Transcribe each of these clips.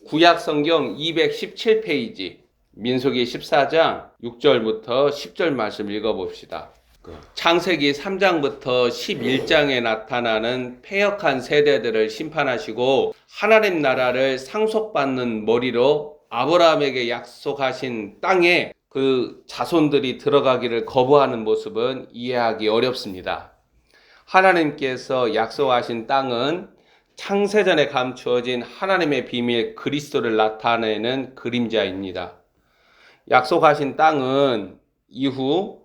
구약 성경 217페이지 민수기 14장 6절부터 10절 말씀 읽어봅시다. 창세기 3장부터 11장에 나타나는 패역한 세대들을 심판하시고 하나님 나라를 상속받는 머리로 아브라함에게 약속하신 땅에 그 자손들이 들어가기를 거부하는 모습은 이해하기 어렵습니다. 하나님께서 약속하신 땅은 창세전에 감추어진 하나님의 비밀 그리스도를 나타내는 그림자입니다. 약속하신 땅은 이후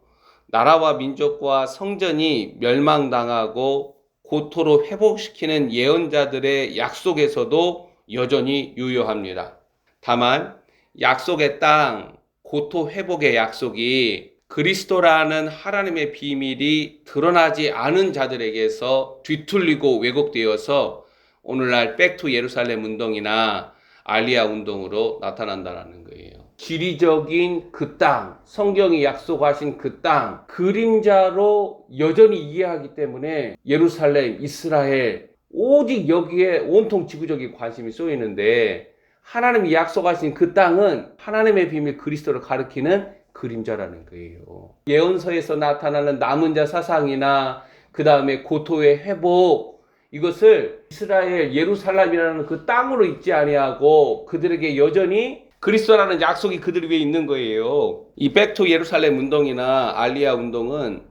나라와 민족과 성전이 멸망당하고 고토로 회복시키는 예언자들의 약속에서도 여전히 유효합니다. 다만 약속의 땅, 고토 회복의 약속이 그리스도라는 하나님의 비밀이 드러나지 않은 자들에게서 뒤틀리고 왜곡되어서 오늘날 백투 예루살렘 운동이나 알리아 운동으로 나타난다는 거예요. 지리적인 그 땅, 성경이 약속하신 그 땅, 그림자로 여전히 이해하기 때문에 예루살렘, 이스라엘, 오직 여기에 온통 지구적인 관심이 쏘이는데 하나님이 약속하신 그 땅은 하나님의 비밀 그리스도를 가리키는 그림자라는 거예요. 예언서에서 나타나는 남은 자 사상이나 그 다음에 고토의 회복, 이것을 이스라엘 예루살렘이라는 그 땅으로 잊지 아니하고 그들에게 여전히 그리스도라는 약속이 그들 위에 있는 거예요. 이 백투 예루살렘 운동이나 알리아 운동은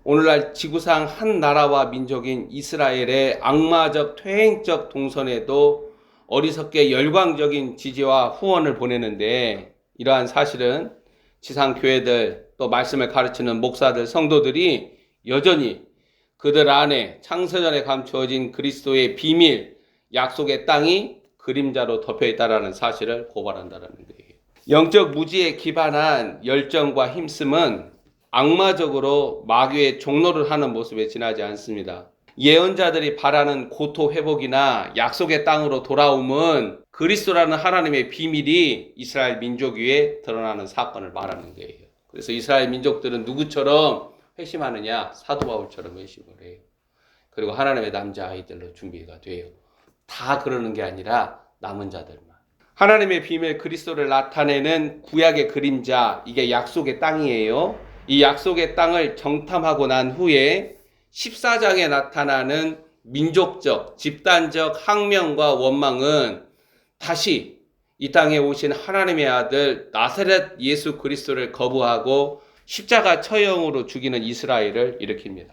오늘날 지구상 한 나라와 민족인 이스라엘의 악마적 퇴행적 동선에도 어리석게 열광적인 지지와 후원을 보내는데, 이러한 사실은 지상 교회들 또 말씀을 가르치는 목사들 성도들이 여전히 그들 안에 창세전에 감추어진 그리스도의 비밀 약속의 땅이 그림자로 덮여있다는 사실을 고발한다는 거예요. 영적 무지에 기반한 열정과 힘씀은 악마적으로 마귀의 종로를 하는 모습에 지나지 않습니다. 예언자들이 바라는 고토 회복이나 약속의 땅으로 돌아옴은 그리스도라는 하나님의 비밀이 이스라엘 민족 위에 드러나는 사건을 말하는 거예요. 그래서 이스라엘 민족들은 누구처럼 회심하느냐? 사도 바울처럼 회심을 해요. 그리고 하나님의 남자아이들로 준비가 돼요. 다 그러는 게 아니라 남은 자들만. 하나님의 비밀 그리스도를 나타내는 구약의 그림자, 이게 약속의 땅이에요. 이 약속의 땅을 정탐하고 난 후에 14장에 나타나는 민족적, 집단적 항명과 원망은 다시 이 땅에 오신 하나님의 아들 나사렛 예수 그리스도를 거부하고 십자가 처형으로 죽이는 이스라엘을 일으킵니다.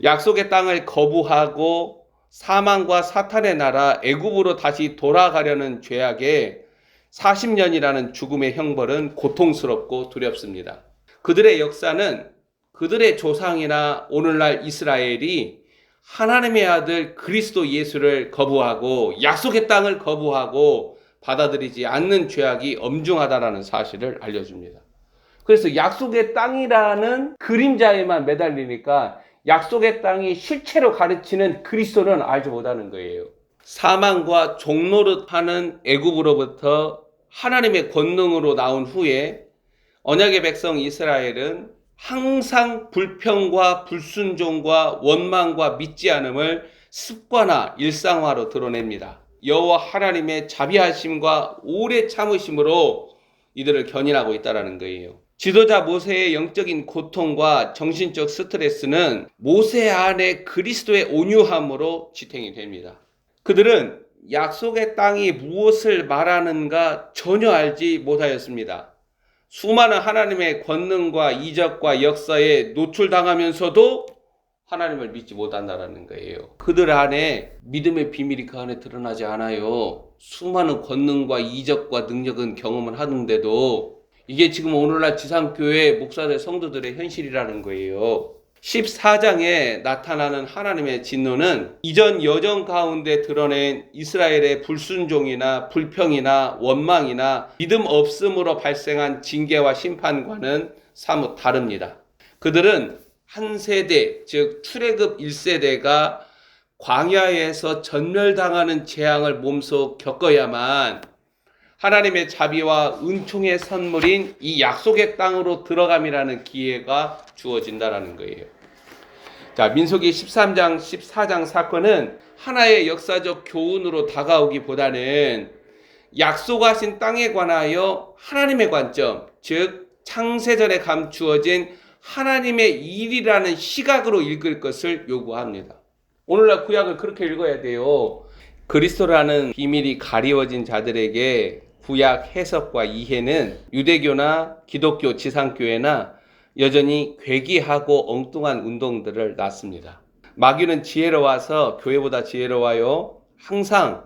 약속의 땅을 거부하고 사망과 사탄의 나라 애굽으로 다시 돌아가려는 죄악에 40년이라는 죽음의 형벌은 고통스럽고 두렵습니다. 그들의 역사는 그들의 조상이나 오늘날 이스라엘이 하나님의 아들 그리스도 예수를 거부하고 약속의 땅을 거부하고 받아들이지 않는 죄악이 엄중하다는 사실을 알려줍니다. 그래서 약속의 땅이라는 그림자에만 매달리니까 약속의 땅이 실체로 가르치는 그리스도는 알지 못하는 거예요. 사망과 종노릇하는 애굽으로부터 하나님의 권능으로 나온 후에 언약의 백성 이스라엘은 항상 불평과 불순종과 원망과 믿지 않음을 습관화, 일상화로 드러냅니다. 여호와 하나님의 자비하심과 오래 참으심으로 이들을 견인하고 있다는 거예요. 지도자 모세의 영적인 고통과 정신적 스트레스는 모세 안에 그리스도의 온유함으로 지탱이 됩니다. 그들은 약속의 땅이 무엇을 말하는가 전혀 알지 못하였습니다. 수많은 하나님의 권능과 이적과 역사에 노출당하면서도 하나님을 믿지 못한다는 거예요. 그들 안에 믿음의 비밀이 그 안에 드러나지 않아요. 수많은 권능과 이적과 능력은 경험을 하는데도 이게 지금 오늘날 지상교회 목사들 성도들의 현실이라는 거예요. 14장에 나타나는 하나님의 진노는 이전 여정 가운데 드러낸 이스라엘의 불순종이나 불평이나 원망이나 믿음 없음으로 발생한 징계와 심판과는 사뭇 다릅니다. 그들은 한 세대, 즉 출애굽 1세대가 광야에서 전멸당하는 재앙을 몸소 겪어야만 하나님의 자비와 은총의 선물인 이 약속의 땅으로 들어감이라는 기회가 주어진다는 거예요. 자, 민수기 13장, 14장 사건은 하나의 역사적 교훈으로 다가오기보다는 약속하신 땅에 관하여 하나님의 관점, 즉 창세전에 감추어진 하나님의 일이라는 시각으로 읽을 것을 요구합니다. 오늘날 구약을 그렇게 읽어야 돼요. 그리스도라는 비밀이 가리워진 자들에게 구약 해석과 이해는 유대교나 기독교 지상교회나 여전히 괴기하고 엉뚱한 운동들을 낳습니다. 마귀는 지혜로워서 교회보다 지혜로워요. 항상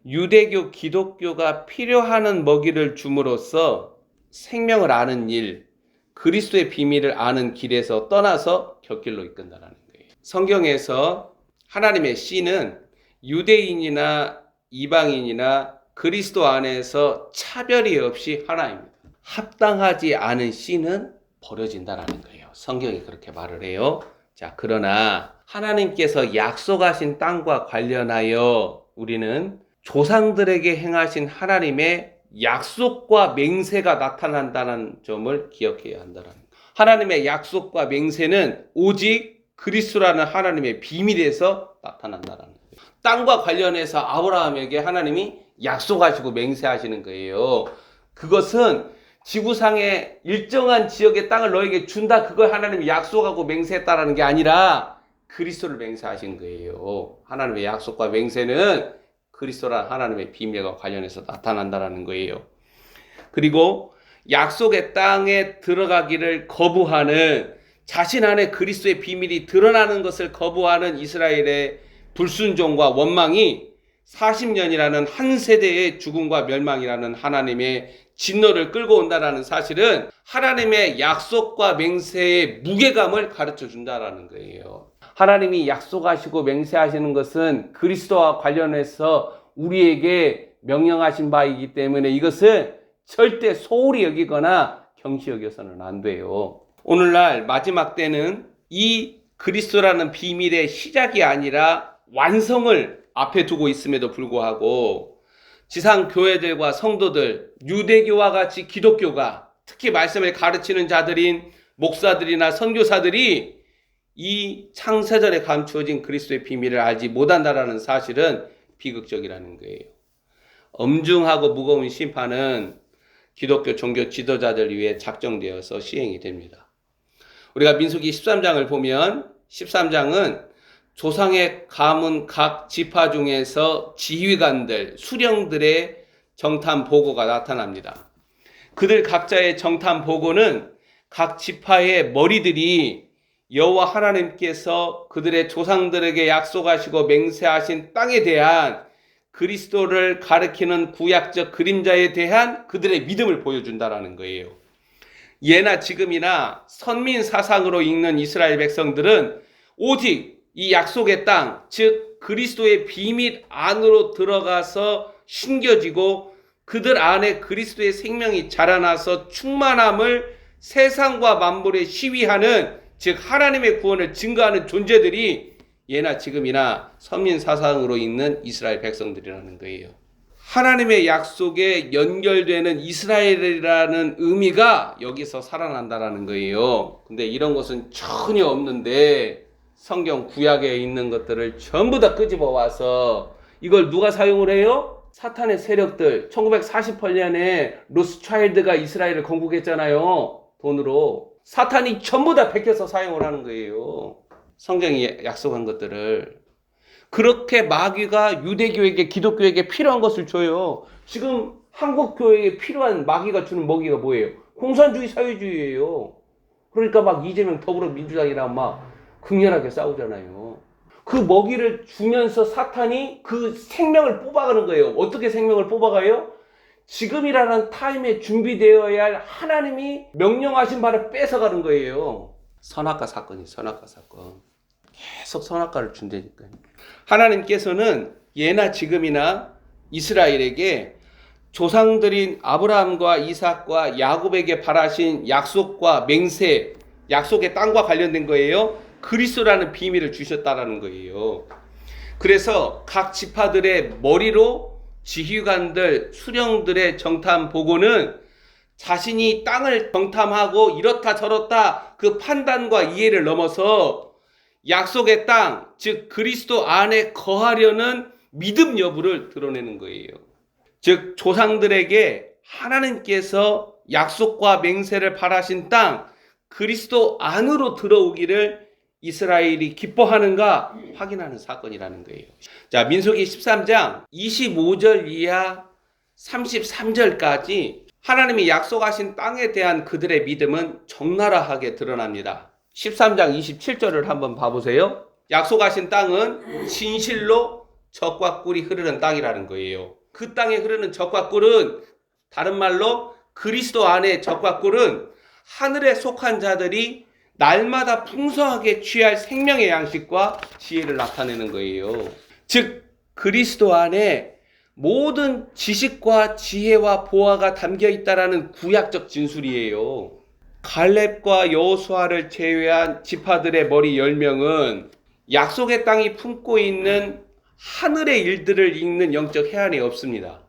유대교, 기독교가 필요하는 먹이를 줌으로써 생명을 아는 일, 그리스도의 비밀을 아는 길에서 떠나서 곁길로 이끈다는 거예요. 성경에서 하나님의 씨는 유대인이나 이방인이나 그리스도 안에서 차별이 없이 하나입니다. 합당하지 않은 씨는 버려진다라는 거예요. 성경이 그렇게 말을 해요. 자, 그러나 하나님께서 약속하신 땅과 관련하여 우리는 조상들에게 행하신 하나님의 약속과 맹세가 나타난다는 점을 기억해야 한다는 거예요. 하나님의 약속과 맹세는 오직 그리스도라는 하나님의 비밀에서 나타난다는 거예요. 땅과 관련해서 아브라함에게 하나님이 약속하시고 맹세하시는 거예요. 그것은 지구상의 일정한 지역의 땅을 너에게 준다, 그걸 하나님이 약속하고 맹세했다라는 게 아니라 그리스도를 맹세하신 거예요. 하나님의 약속과 맹세는 그리스도라는 하나님의 비밀과 관련해서 나타난다라는 거예요. 그리고 약속의 땅에 들어가기를 거부하는, 자신 안에 그리스도의 비밀이 드러나는 것을 거부하는 이스라엘의 불순종과 원망이 40년이라는 한 세대의 죽음과 멸망이라는 하나님의 진노를 끌고 온다는 사실은 하나님의 약속과 맹세의 무게감을 가르쳐 준다는 거예요. 하나님이 약속하시고 맹세하시는 것은 그리스도와 관련해서 우리에게 명령하신 바이기 때문에 이것을 절대 소홀히 여기거나 경시 여겨서는 안 돼요. 오늘날 마지막 때는 이 그리스도라는 비밀의 시작이 아니라 완성을 앞에 두고 있음에도 불구하고 지상 교회들과 성도들, 유대교와 같이 기독교가, 특히 말씀을 가르치는 자들인 목사들이나 선교사들이 이 창세전에 감추어진 그리스도의 비밀을 알지 못한다라는 사실은 비극적이라는 거예요. 엄중하고 무거운 심판은 기독교 종교 지도자들 위해 작정되어서 시행이 됩니다. 우리가 민수기 13장을 보면 13장은 조상의 가문 각 지파 중에서 지휘관들, 수령들의 정탐 보고가 나타납니다. 그들 각자의 정탐 보고는 각 지파의 머리들이 여호와 하나님께서 그들의 조상들에게 약속하시고 맹세하신 땅에 대한 그리스도를 가리키는 구약적 그림자에 대한 그들의 믿음을 보여준다라는 거예요. 예나 지금이나 선민 사상으로 읽는 이스라엘 백성들은 오직 이 약속의 땅, 즉 그리스도의 비밀 안으로 들어가서 심겨지고 그들 안에 그리스도의 생명이 자라나서 충만함을 세상과 만물에 시위하는, 즉 하나님의 구원을 증거하는 존재들이 예나 지금이나 선민 사상으로 있는 이스라엘 백성들이라는 거예요. 하나님의 약속에 연결되는 이스라엘이라는 의미가 여기서 살아난다라는 거예요. 근데 이런 것은 전혀 없는데 성경 구약에 있는 것들을 전부 다 끄집어 와서 이걸 누가 사용을 해요? 사탄의 세력들. 1948년에 로스차일드가 이스라엘을 건국했잖아요. 돈으로. 사탄이 전부 다 베껴서 사용을 하는 거예요. 성경이 약속한 것들을. 그렇게 마귀가 유대교에게, 기독교에게 필요한 것을 줘요. 지금 한국교회에 필요한 마귀가 주는 먹이가 뭐예요? 공산주의, 사회주의예요. 그러니까 막 이재명 더불어민주당이랑 막 극렬하게 싸우잖아요. 그 먹이를 주면서 사탄이 그 생명을 뽑아가는 거예요. 어떻게 생명을 뽑아가요? 지금이라는 타임에 준비되어야 할 하나님이 명령하신 바를 뺏어가는 거예요. 선악과 사건이 선악과 사건. 계속 선악과를 준다니까요. 하나님께서는 예나 지금이나 이스라엘에게 조상들인 아브라함과 이삭과 야곱에게 바라신 약속과 맹세, 약속의 땅과 관련된 거예요. 그리스도라는 비밀을 주셨다라는 거예요. 그래서 각 지파들의 머리로 지휘관들, 수령들의 정탐 보고는 자신이 땅을 정탐하고 이렇다 저렇다 그 판단과 이해를 넘어서 약속의 땅, 즉 그리스도 안에 거하려는 믿음 여부를 드러내는 거예요. 즉 조상들에게 하나님께서 약속과 맹세를 바라신 땅 그리스도 안으로 들어오기를 이스라엘이 기뻐하는가 확인하는 사건이라는 거예요. 자, 민수기 13장 25절 이하 33절까지 하나님이 약속하신 땅에 대한 그들의 믿음은 적나라하게 드러납니다. 13장 27절을 한번 봐보세요. 약속하신 땅은 진실로 젖과 꿀이 흐르는 땅이라는 거예요. 그 땅에 흐르는 젖과 꿀은 다른 말로 그리스도 안에 젖과 꿀은 하늘에 속한 자들이 날마다 풍성하게 취할 생명의 양식과 지혜를 나타내는 거예요. 즉 그리스도 안에 모든 지식과 지혜와 보화가 담겨 있다라는 구약적 진술이에요. 갈렙과 여호수아를 제외한 지파들의 머리 10명은 약속의 땅이 품고 있는 하늘의 일들을 읽는 영적 해안이 없습니다.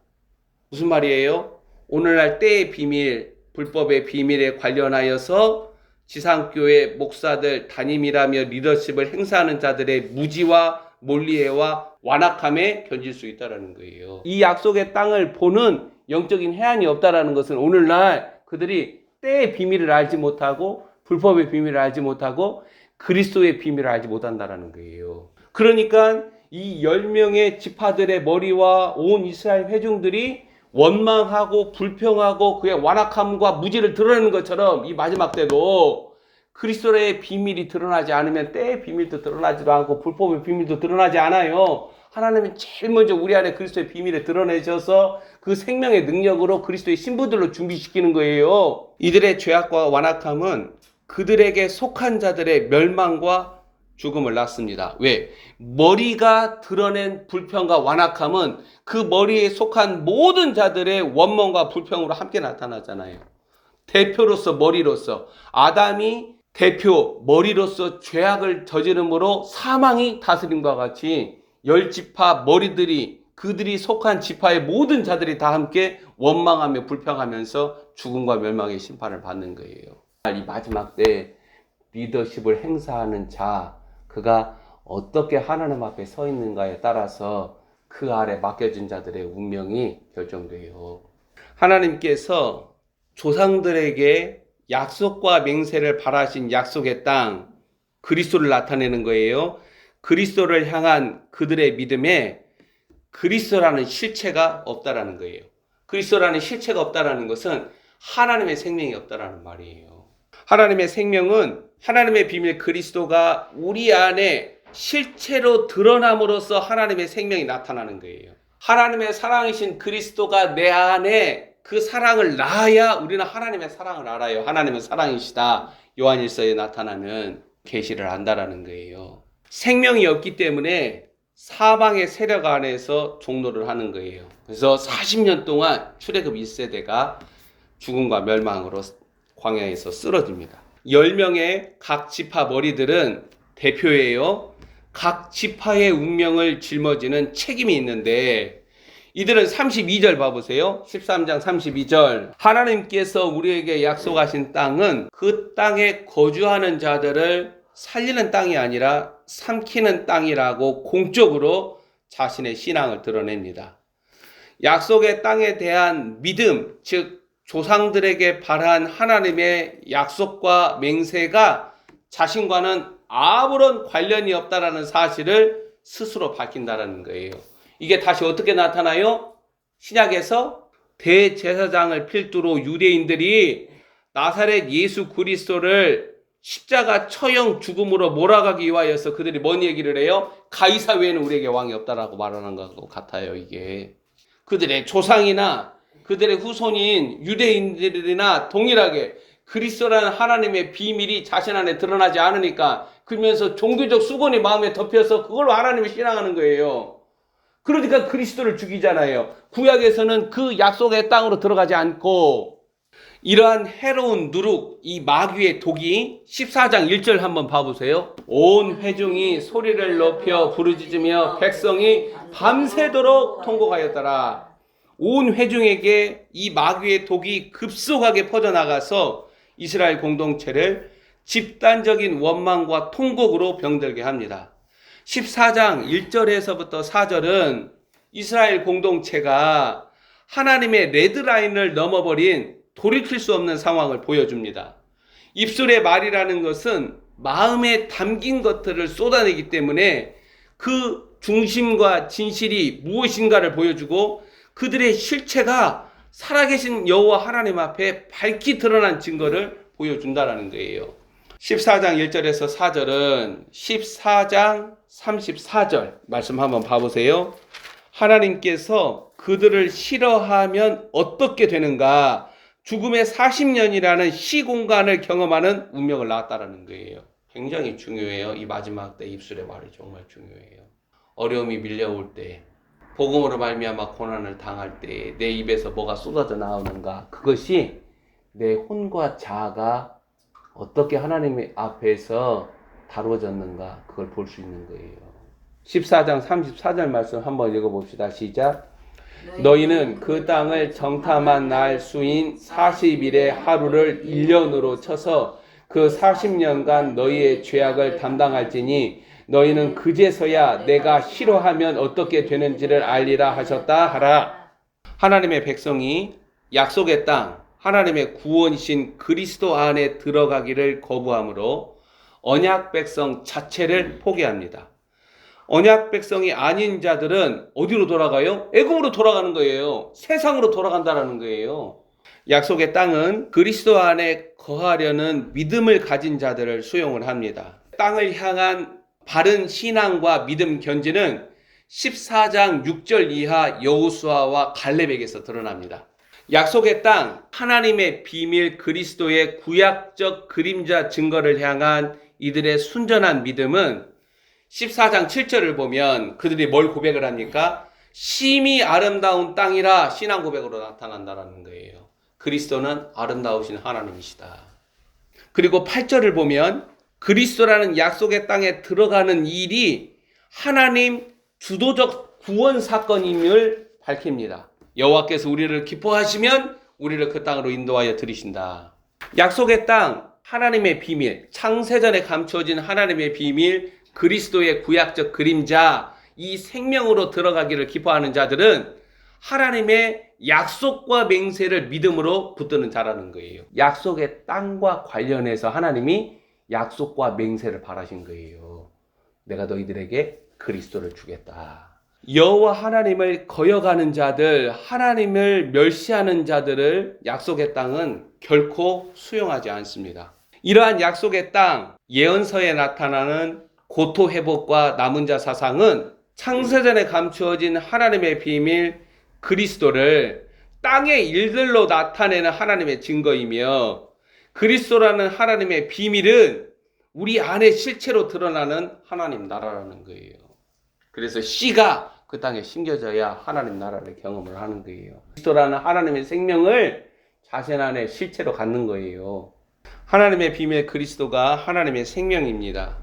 무슨 말이에요? 오늘날 때의 비밀, 불법의 비밀에 관련하여서 지상교회 목사들, 담임이라며 리더십을 행사하는 자들의 무지와 몰리해와 완악함에 견질 수 있다는 거예요. 이 약속의 땅을 보는 영적인 해안이 없다는 것은 오늘날 그들이 때의 비밀을 알지 못하고 불법의 비밀을 알지 못하고 그리스도의 비밀을 알지 못한다는 거예요. 그러니까 이 10명의 지파들의 머리와 온 이스라엘 회중들이 원망하고 불평하고 그의 완악함과 무지를 드러내는 것처럼 이 마지막 때도 그리스도의 비밀이 드러나지 않으면 때의 비밀도 드러나지도 않고 불법의 비밀도 드러나지 않아요. 하나님은 제일 먼저 우리 안에 그리스도의 비밀을 드러내셔서 그 생명의 능력으로 그리스도의 신부들로 준비시키는 거예요. 이들의 죄악과 완악함은 그들에게 속한 자들의 멸망과 죽음을 낳습니다. 왜? 머리가 드러낸 불평과 완악함은 그 머리에 속한 모든 자들의 원망과 불평으로 함께 나타나잖아요. 대표로서 머리로서 아담이 대표 머리로서 죄악을 저지름으로 사망이 다스림과 같이 10지파 머리들이 그들이 속한 지파의 모든 자들이 다 함께 원망하며 불평하면서 죽음과 멸망의 심판을 받는 거예요. 이 마지막 때 리더십을 행사하는 자 그가 어떻게 하나님 앞에 서 있는가에 따라서 그 아래 맡겨진 자들의 운명이 결정돼요. 하나님께서 조상들에게 약속과 맹세를 바라신 약속의 땅 그리스도를 나타내는 거예요. 그리스도를 향한 그들의 믿음에 그리스도라는 실체가 없다라는 거예요. 그리스도라는 실체가 없다라는 것은 하나님의 생명이 없다라는 말이에요. 하나님의 생명은 하나님의 비밀 그리스도가 우리 안에 실체로 드러남으로써 하나님의 생명이 나타나는 거예요. 하나님의 사랑이신 그리스도가 내 안에 그 사랑을 낳아야 우리는 하나님의 사랑을 알아요. 하나님은 사랑이시다. 요한일서에 나타나는 계시를 안다라는 거예요. 생명이 없기 때문에 사방의 세력 안에서 종노를 하는 거예요. 그래서 40년 동안 출애굽 1세대가 죽음과 멸망으로 광야에서 쓰러집니다. 10명의 각 지파 머리들은 대표예요. 각 지파의 운명을 짊어지는 책임이 있는데 이들은 32절 봐보세요. 13장 32절 하나님께서 우리에게 약속하신 땅은 그 땅에 거주하는 자들을 살리는 땅이 아니라 삼키는 땅이라고 공적으로 자신의 신앙을 드러냅니다. 약속의 땅에 대한 믿음, 즉 조상들에게 바란 하나님의 약속과 맹세가 자신과는 아무런 관련이 없다라는 사실을 스스로 밝힌다는 거예요. 이게 다시 어떻게 나타나요? 신약에서 대제사장을 필두로 유대인들이 나사렛 예수 그리스도를 십자가 처형 죽음으로 몰아가기 위하여서 그들이 뭔 얘기를 해요? 가이사 외에는 우리에게 왕이 없다라고 말하는 것 같아요. 이게 그들의 조상이나 그들의 후손인 유대인들이나 동일하게 그리스도라는 하나님의 비밀이 자신 안에 드러나지 않으니까 그러면서 종교적 수건이 마음에 덮여서 그걸로 하나님을 신앙하는 거예요. 그러니까 그리스도를 죽이잖아요. 구약에서는 그 약속의 땅으로 들어가지 않고 이러한 해로운 누룩, 이 마귀의 독이 14장 1절 한번 봐보세요. 온 회중이 소리를 높여 부르짖으며 백성이 밤새도록 통곡하였더라. 온 회중에게 이 마귀의 독이 급속하게 퍼져나가서 이스라엘 공동체를 집단적인 원망과 통곡으로 병들게 합니다. 14장 1절에서부터 4절은 이스라엘 공동체가 하나님의 레드라인을 넘어버린 돌이킬 수 없는 상황을 보여줍니다. 입술의 말이라는 것은 마음에 담긴 것들을 쏟아내기 때문에 그 중심과 진실이 무엇인가를 보여주고 그들의 실체가 살아계신 여호와 하나님 앞에 밝히 드러난 증거를 보여준다는 거예요. 14장 1절에서 4절은 14장 34절 말씀 한번 봐보세요. 하나님께서 그들을 싫어하면 어떻게 되는가? 죽음의 40년이라는 시공간을 경험하는 운명을 낳았다는 거예요. 굉장히 중요해요. 이 마지막 때 입술의 말이 정말 중요해요. 어려움이 밀려올 때, 복음으로 말미암아 고난을 당할 때 내 입에서 뭐가 쏟아져 나오는가? 그것이 내 혼과 자아가 어떻게 하나님 앞에서 다루어졌는가? 그걸 볼 수 있는 거예요. 14장 34절 말씀 한번 읽어봅시다. 시작. 너희는 그 땅을 정탐한 날 수인 40일의 하루를 1년으로 쳐서 그 40년간 너희의 죄악을 담당할지니 너희는 그제서야 내가 싫어하면 어떻게 되는지를 알리라 하셨다 하라. 하나님의 백성이 약속의 땅, 하나님의 구원이신 그리스도 안에 들어가기를 거부함으로 언약 백성 자체를 포기합니다. 언약 백성이 아닌 자들은 어디로 돌아가요? 애굽으로 돌아가는 거예요. 세상으로 돌아간다는 거예요. 약속의 땅은 그리스도 안에 거하려는 믿음을 가진 자들을 수용을 합니다. 땅을 향한 바른 신앙과 믿음 견지는 14장 6절 이하 여호수아와 갈렙에게서 드러납니다. 약속의 땅, 하나님의 비밀 그리스도의 구약적 그림자 증거를 향한 이들의 순전한 믿음은 14장 7절을 보면 그들이 뭘 고백을 합니까? 심히 아름다운 땅이라 신앙 고백으로 나타난다는 거예요. 그리스도는 아름다우신 하나님이시다. 그리고 8절을 보면 그리스도라는 약속의 땅에 들어가는 일이 하나님 주도적 구원 사건임을 밝힙니다. 여호와께서 우리를 기뻐하시면 우리를 그 땅으로 인도하여 들이신다. 약속의 땅, 하나님의 비밀, 창세전에 감추어진 하나님의 비밀, 그리스도의 구약적 그림자, 이 생명으로 들어가기를 기뻐하는 자들은 하나님의 약속과 맹세를 믿음으로 붙드는 자라는 거예요. 약속의 땅과 관련해서 하나님이 약속과 맹세를 바라신 거예요. 내가 너희들에게 그리스도를 주겠다. 여호와 하나님을 거역하는 자들, 하나님을 멸시하는 자들을 약속의 땅은 결코 수용하지 않습니다. 이러한 약속의 땅, 예언서에 나타나는 고토 회복과 남은 자 사상은 창세전에 감추어진 하나님의 비밀 그리스도를 땅의 일들로 나타내는 하나님의 증거이며 그리스도라는 하나님의 비밀은 우리 안에 실체로 드러나는 하나님 나라라는 거예요. 그래서 씨가 그 땅에 심겨져야 하나님 나라를 경험을 하는 거예요. 그리스도라는 하나님의 생명을 자신 안에 실체로 갖는 거예요. 하나님의 비밀 그리스도가 하나님의 생명입니다.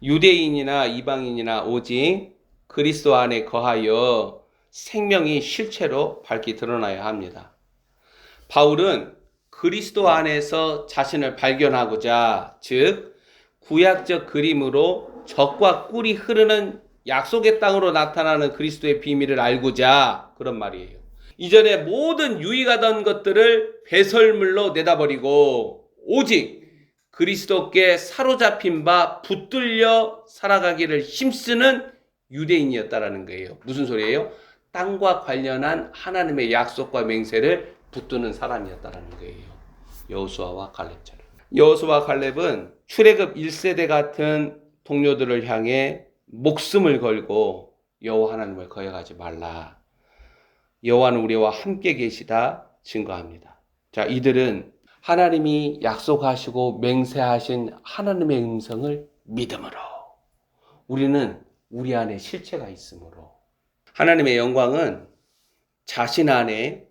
유대인이나 이방인이나 오직 그리스도 안에 거하여 생명이 실체로 밝히 드러나야 합니다. 바울은 그리스도 안에서 자신을 발견하고자, 즉 구약적 그림으로 젖과 꿀이 흐르는 약속의 땅으로 나타나는 그리스도의 비밀을 알고자 그런 말이에요. 이전에 모든 유익하던 것들을 배설물로 내다버리고 오직 그리스도께 사로잡힌 바 붙들려 살아가기를 힘쓰는 유대인이었다라는 거예요. 무슨 소리예요? 땅과 관련한 하나님의 약속과 맹세를 붙드는 사람이었다는 거예요. 여호수아와 갈렙처럼. 여호수아와 갈렙은 출애굽 1세대 같은 동료들을 향해 목숨을 걸고 여호와 하나님을 거역하지 말라. 여호와는 우리와 함께 계시다 증거합니다. 자, 이들은 하나님이 약속하시고 맹세하신 하나님의 음성을 믿음으로, 우리는 우리 안에 실체가 있으므로, 하나님의 영광은 자신 안에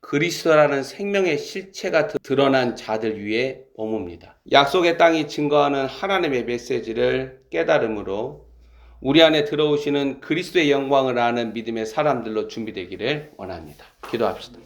그리스도라는 생명의 실체가 드러난 자들 위에 머뭅니다. 약속의 땅이 증거하는 하나님의 메시지를 깨달음으로 우리 안에 들어오시는 그리스도의 영광을 아는 믿음의 사람들로 준비되기를 원합니다. 기도합시다.